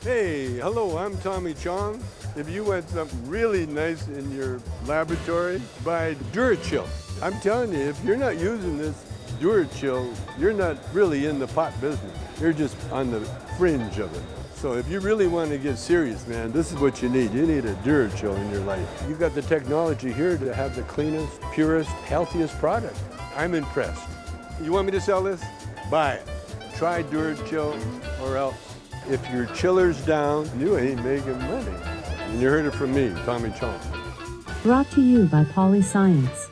Hey, hello, I'm Tommy Chong. If you want something really nice in your laboratory, buy DuraChill. I'm telling you, if you're not using this DuraChill, you're not really in the pot business. You're just on the fringe of it. So if you really want to get serious, man, this is what you need. You need a DuraChill in your life. You got the technology here to have the cleanest, purest, healthiest product. I'm impressed. You want me to sell this? Buy it. Try DuraChill or else. If your chiller's down, you ain't making money. And you heard it from me, Tommy Chong. Brought to you by PolyScience.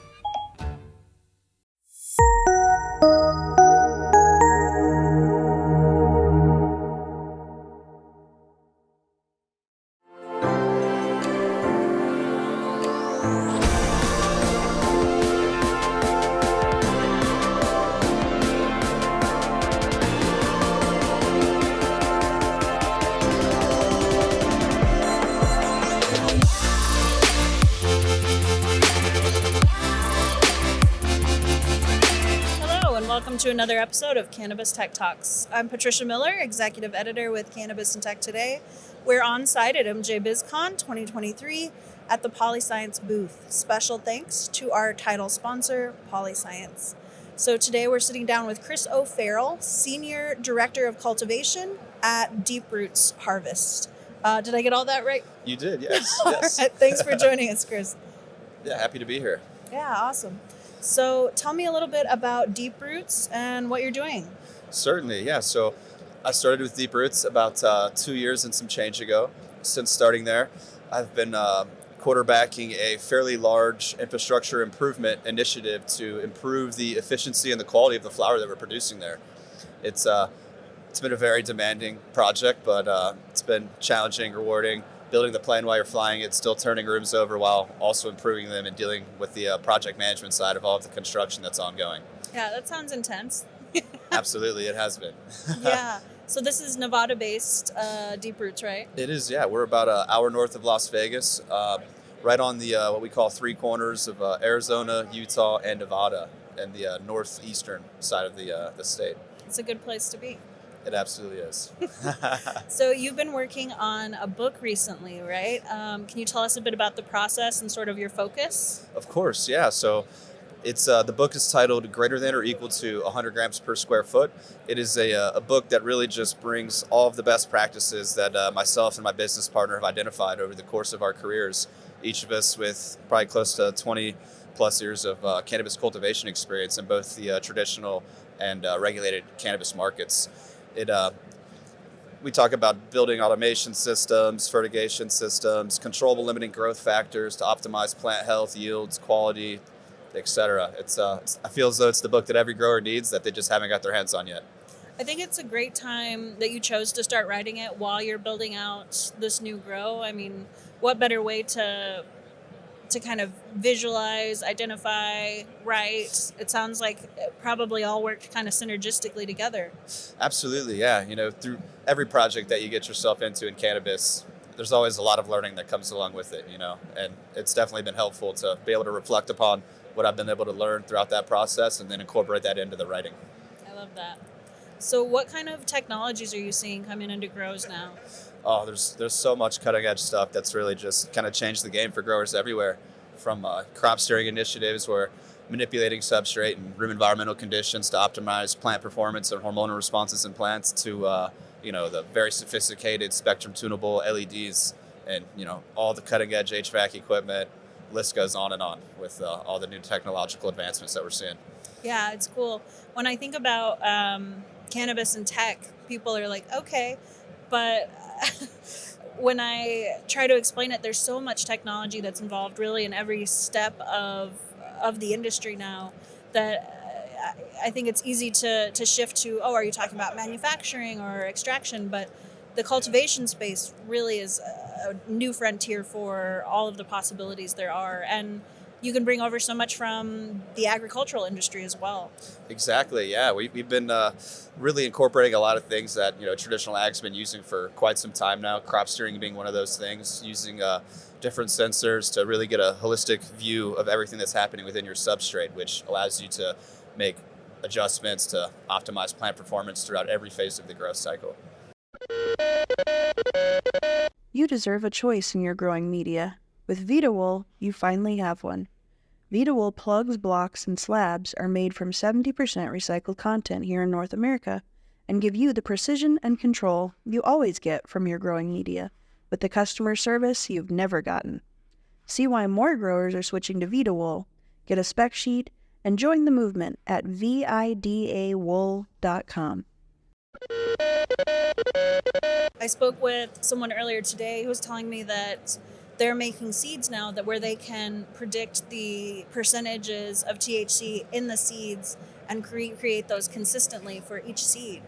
Welcome to another episode of Cannabis Tech Talks. I'm Patricia Miller, Executive Editor with Cannabis and Tech Today. We're on site at MJBizCon 2023 at the PolyScience booth. Special thanks to our title sponsor, PolyScience. So today we're sitting down with Chris O'Farrell, Senior Director of Cultivation at Deep Roots Harvest. Did I get all that right? You did, yes. Yes. All right, thanks for joining us, Chris. Yeah, happy to be here. Yeah, awesome. So tell me a little bit about Deep Roots and what you're doing. Certainly, yeah. So I started with Deep Roots about 2 years and some change ago. Since starting there, I've been quarterbacking a fairly large infrastructure improvement initiative to improve the efficiency and the quality of the flower that we're producing there. It's been a very demanding project, but it's been challenging, rewarding. Building the plane while you're flying it, still turning rooms over while also improving them and dealing with the project management side of all of the construction that's ongoing. Yeah, that sounds intense. Absolutely, it has been. Yeah. So this is Nevada-based Deep Roots, right? It is, yeah. We're about an hour north of Las Vegas, right on the what we call three corners of Arizona, Utah, and Nevada, and the northeastern side of the state. It's a good place to be. It absolutely is. So you've been working on a book recently, right? Can you tell us a bit about the process and sort of your focus? Of course, yeah. So it's the book is titled Greater Than or Equal to 100 Grams Per Square Foot. It is a book that really just brings all of the best practices that myself and my business partner have identified over the course of our careers, each of us with probably close to 20 plus years of cannabis cultivation experience in both the traditional and regulated cannabis markets. We talk about building automation systems, fertigation systems, controllable limiting growth factors to optimize plant health, yields, quality, etc. I feel as though it's the book that every grower needs that they just haven't got their hands on yet. I think it's a great time that you chose to start writing it while you're building out this new grow. I mean, what better way to kind of visualize, identify, write? It sounds like it probably all worked kind of synergistically together. Absolutely, yeah. Through every project that you get yourself into in cannabis, there's always a lot of learning that comes along with it, and it's definitely been helpful to be able to reflect upon what I've been able to learn throughout that process and then incorporate that into the writing. I love that. So what kind of technologies are you seeing coming into grows now? Oh, there's so much cutting edge stuff that's really just kind of changed the game for growers everywhere, from crop steering initiatives where manipulating substrate and room environmental conditions to optimize plant performance and hormonal responses in plants to the very sophisticated spectrum tunable LEDs and all the cutting edge HVAC equipment. List goes on and on with all the new technological advancements that we're seeing. Yeah, it's cool. When I think about cannabis and tech, people are like, okay, but when I try to explain it, there's so much technology that's involved really in every step of the industry now that I think it's easy to shift to, are you talking about manufacturing or extraction? But the cultivation space really is a new frontier for all of the possibilities there are. And you can bring over so much from the agricultural industry as well. Exactly, yeah. We've been really incorporating a lot of things that traditional ag's been using for quite some time now. Crop steering being one of those things, using different sensors to really get a holistic view of everything that's happening within your substrate, which allows you to make adjustments to optimize plant performance throughout every phase of the growth cycle. You deserve a choice in your growing media. With VitaWool, you finally have one. VitaWool plugs, blocks, and slabs are made from 70% recycled content here in North America and give you the precision and control you always get from your growing media, with the customer service you've never gotten. See why more growers are switching to VitaWool. Get a spec sheet and join the movement at vidawool.com. I spoke with someone earlier today who was telling me that they're making seeds now that where they can predict the percentages of THC in the seeds and create those consistently for each seed,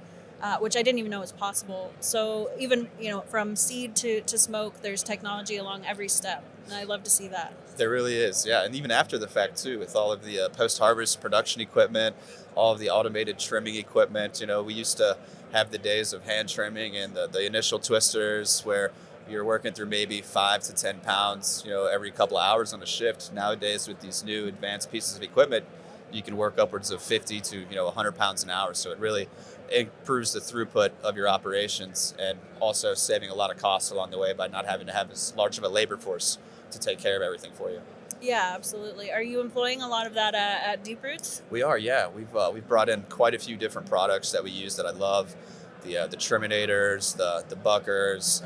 which I didn't even know was possible. So even, from seed to smoke, there's technology along every step. And I love to see that. There really is, yeah. And even after the fact, too, with all of the post-harvest production equipment, all of the automated trimming equipment. We used to have the days of hand trimming and the initial twisters where you're working through maybe 5 to 10 pounds, every couple of hours on a shift. Nowadays, with these new advanced pieces of equipment, you can work upwards of 50 to 100 pounds an hour. So it really improves the throughput of your operations and also saving a lot of costs along the way by not having to have as large of a labor force to take care of everything for you. Yeah, absolutely. Are you employing a lot of that at Deep Roots? We are, yeah. We've brought in quite a few different products that we use that I love. The Triminators, the Buckers,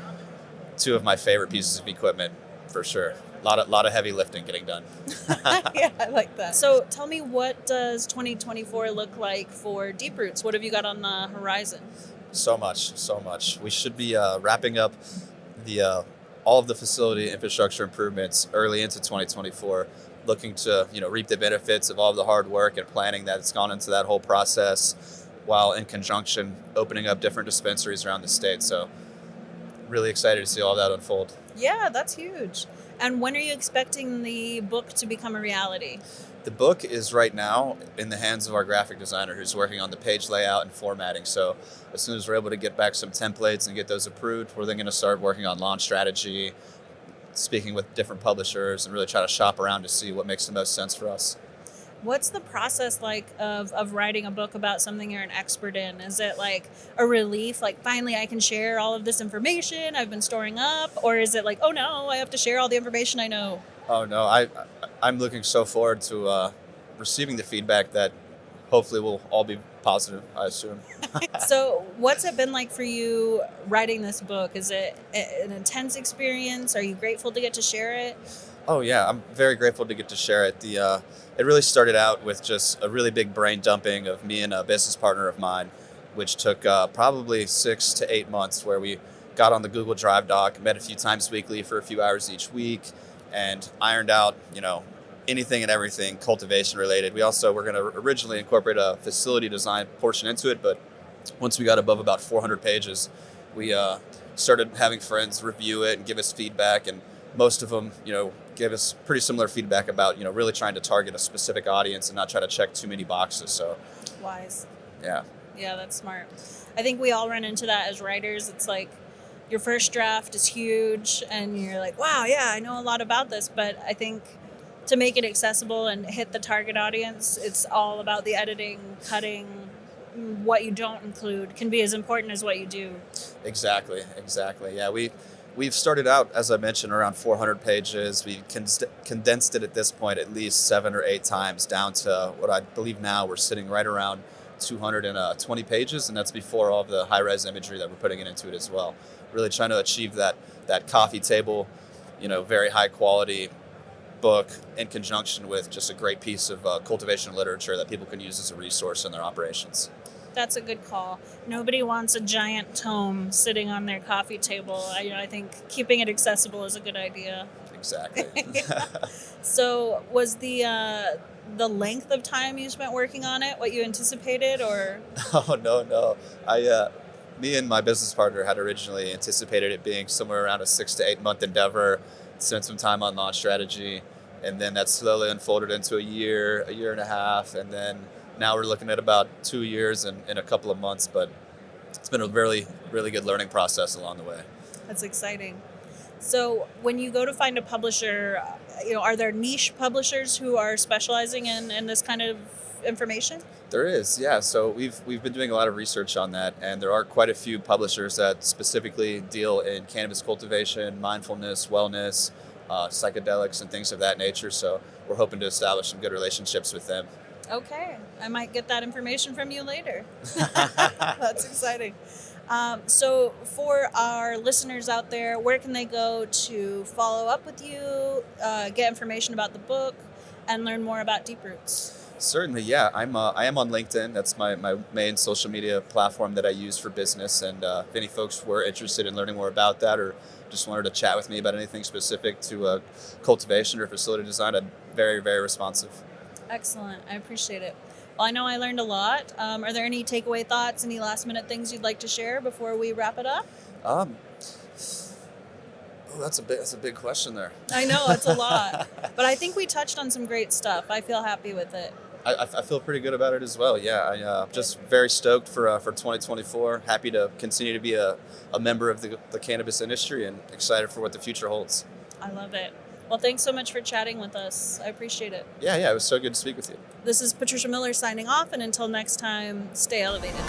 two of my favorite pieces of equipment for sure. A lot of heavy lifting getting done. Yeah, I like that. So tell me, what does 2024 look like for Deep Roots? What have you got on the horizon? So much. We should be wrapping up the all of the facility infrastructure improvements early into 2024, looking to reap the benefits of all of the hard work and planning that's gone into that whole process, while in conjunction opening up different dispensaries around the state. So really excited to see all that unfold. Yeah, that's huge. And when are you expecting the book to become a reality? The book is right now in the hands of our graphic designer who's working on the page layout and formatting. So as soon as we're able to get back some templates and get those approved, we're then going to start working on launch strategy, speaking with different publishers, and really try to shop around to see what makes the most sense for us. What's the process like of writing a book about something you're an expert in? Is it like a relief, like finally I can share all of this information I've been storing up? Or is it like, oh no, I have to share all the information I know? Oh no, I'm looking so forward to receiving the feedback that hopefully will all be positive, I assume. So what's it been like for you writing this book? Is it an intense experience? Are you grateful to get to share it? Oh yeah, I'm very grateful to get to share it. It really started out with just a really big brain dumping of me and a business partner of mine, which took probably 6 to 8 months, where we got on the Google Drive doc, met a few times weekly for a few hours each week, and ironed out, anything and everything cultivation related. We also were going to originally incorporate a facility design portion into it, but once we got above about 400 pages, we started having friends review it and give us feedback, and most of them, gave us pretty similar feedback about, really trying to target a specific audience and not try to check too many boxes. So Wise. Yeah, that's smart. I think we all run into that as writers. It's like your first draft is huge and you're like, wow, yeah, I know a lot about this. But I think to make it accessible and hit the target audience, it's all about the editing, cutting. What you don't include can be as important as what you do. Exactly. Yeah, we've started out, as I mentioned, around 400 pages. We condensed it at this point at least 7 or 8 times down to what I believe now we're sitting right around 220 pages, and that's before all of the high-res imagery that we're putting into it as well. Really trying to achieve that coffee table, very high-quality book in conjunction with just a great piece of cultivation literature that people can use as a resource in their operations. That's a good call. Nobody wants a giant tome sitting on their coffee table. I think keeping it accessible is a good idea. Exactly. So was the length of time you spent working on it what you anticipated, or? Oh, no. Me and my business partner had originally anticipated it being somewhere around a 6 to 8 month endeavor, spent some time on launch strategy, and then that slowly unfolded into a year and a half, and then now we're looking at about 2 years and a couple of months, but it's been a really, really good learning process along the way. That's exciting. So when you go to find a publisher, are there niche publishers who are specializing in this kind of information? There is, yeah. So we've been doing a lot of research on that, and there are quite a few publishers that specifically deal in cannabis cultivation, mindfulness, wellness, psychedelics, and things of that nature. So we're hoping to establish some good relationships with them. Okay, I might get that information from you later. That's exciting. So for our listeners out there, where can they go to follow up with you, get information about the book, and learn more about Deep Roots? Certainly, yeah. I am on LinkedIn. That's my main social media platform that I use for business. And if any folks were interested in learning more about that, or just wanted to chat with me about anything specific to cultivation or facility design, I'm very, very responsive. Excellent. I appreciate it. Well, I know I learned a lot. Are there any takeaway thoughts, any last minute things you'd like to share before we wrap it up? That's a big question there. I know, it's a lot. But I think we touched on some great stuff. I feel happy with it. I feel pretty good about it as well. Yeah, just very stoked for 2024. Happy to continue to be a member of the cannabis industry and excited for what the future holds. I love it. Well, thanks so much for chatting with us. I appreciate it. Yeah, it was so good to speak with you. This is Patricia Miller signing off, and until next time, stay elevated.